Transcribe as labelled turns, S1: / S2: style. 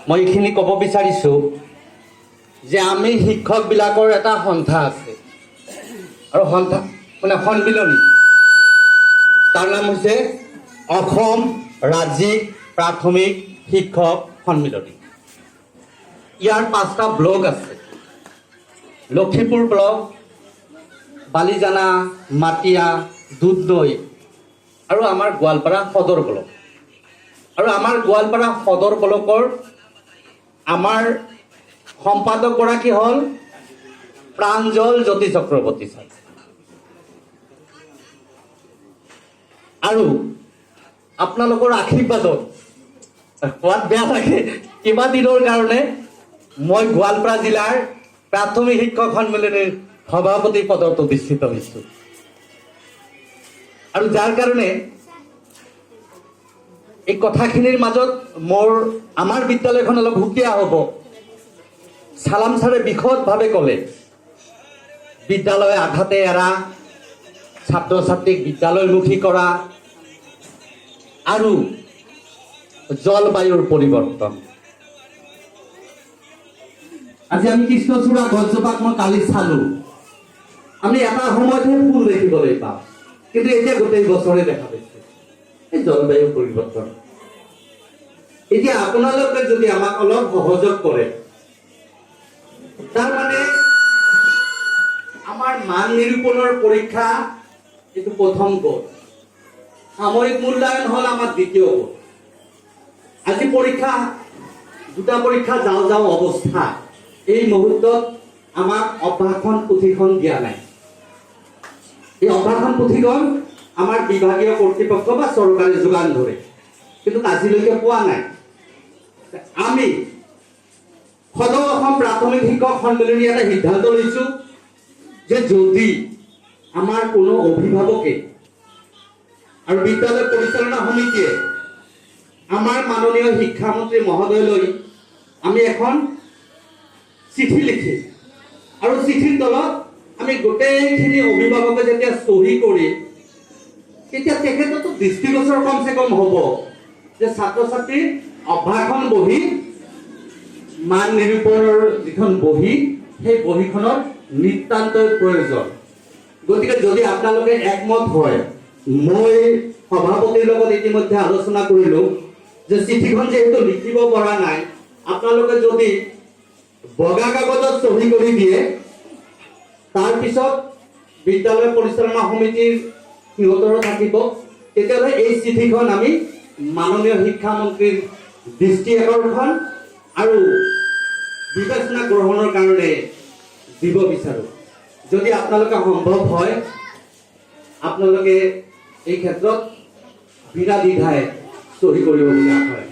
S1: মই এইখিনি ক'ব বিচাৰিছোঁ যে আমি শিক্ষকবিলাকৰ এটা সন্থা আছে আৰু সন্থা মানে সন্মিলনী, তাৰ নাম হৈছে অসম ৰাজ্যিক প্ৰাথমিক শিক্ষক সন্মিলনী। ইয়াৰ 5টা ব্লক আছে: লখিমপুৰ ব্লক, বালিজানা, মাটিয়া, দুধনৈ আৰু আমাৰ গোৱালপাৰা সদৰ ব্লক। আৰু আমাৰ গোৱালপাৰা সদৰ ব্লকৰ আমাৰ সম্পাদকগৰাকী হ'ল প্ৰাঞ্জল জ্যোতি চক্ৰৱৰ্তী ছাৰ। আৰু আপোনালোকৰ আশীৰ্বাদত কোৱাত বেয়া লাগে, কেইবাদিনৰ কাৰণে মই গোৱালপাৰা জিলাৰ প্ৰাথমিক শিক্ষক সন্মিলনীৰ সভাপতি পদত অধিষ্ঠিত হৈছোঁ। আৰু যাৰ কাৰণে এই কথাখিনিৰ মাজত আমাৰ বিদ্যালয়খন অলপ সুকীয়া হ'ব। চালাম ছাৰে বিশদভাৱে ক'লে, বিদ্যালয় আঘাতে এৰা, ছাত্ৰ ছাত্ৰীক বিদ্যালয়মুখী কৰা আৰু জলবায়ুৰ পৰিৱৰ্তন। আজি আমি কৃষ্ণচূড়া গছজোপাক মই কালি চালো, আমি এটা সময়তহে ফুল দেখিবলৈ পাওঁ, কিন্তু এতিয়া গোটেই বছৰে দেখা পাইছে এই জলবায়ু পৰিৱৰ্তন। এতিয়া আপোনালোকে যদি আমাক অলপ সহযোগ কৰে, তাৰমানে আমাৰ মান নিৰূপণৰ পৰীক্ষা এইটো প্ৰথম গোট, সাময়িক মূল্যায়ন হ'ল আমাৰ দ্বিতীয় গোট। আজি পৰীক্ষা, দুটা পৰীক্ষা যাওঁ যাওঁ অৱস্থা। এই মুহূৰ্তত আমাক অভ্যাসন পুথিখন দিয়া নাই। এই অভ্যাসন পুথিখন আমাৰ বিভাগীয় কৰ্তৃপক্ষ বা চৰকাৰে যোগান ধৰে, কিন্তু আজিলৈকে পোৱা নাই। আমি সদৌ অসম প্ৰাথমিক শিক্ষক সন্মিলনী এটা সিদ্ধান্ত লৈছোঁ যে যদি আমাৰ কোনো অভিভাৱকে আৰু বিদ্যালয় পৰিচালনা সমিতিয়ে আমাৰ মাননীয় শিক্ষামন্ত্ৰী মহোদয়লৈ আমি এখন চিঠি লিখিম, আৰু চিঠিৰ তলত আমি গোটেইখিনি অভিভাৱকে যেতিয়া চহী কৰি, তেতিয়া তেখেততো দৃষ্টিগোচৰ কমচে কম হ'ব যে ছাত্ৰ ছাত্ৰীৰ অভ্যাসন বহি, মান নিৰূপণৰ যিখন বহি, সেই বহিখনৰ নিতান্তই প্ৰয়োজন। গতিকে যদি আপোনালোকে একমত হয়, মই সভাপতিৰ লগত ইতিমধ্যে আলোচনা কৰিলোঁ যে চিঠিখন যিহেতু লিখিব পৰা নাই, আপোনালোকে যদি বগা কাগজত চহী কৰি দিয়ে, তাৰপিছত বিদ্যালয় পৰিচালনা সমিতিৰ সিহঁতৰো থাকিব, তেতিয়াহ'লে এই চিঠিখন আমি মাননীয় শিক্ষামন্ত্ৰীৰ দৃষ্টি আকৰ্ষণ আৰু বিবেচনা গ্ৰহণৰ কাৰণে দিব বিচাৰোঁ। যদি আপোনালোকে সম্ভৱ হয়, আপোনালোকে এই ক্ষেত্ৰত বিনা দ্বিধাই চহী কৰিবলগীয়া হয়।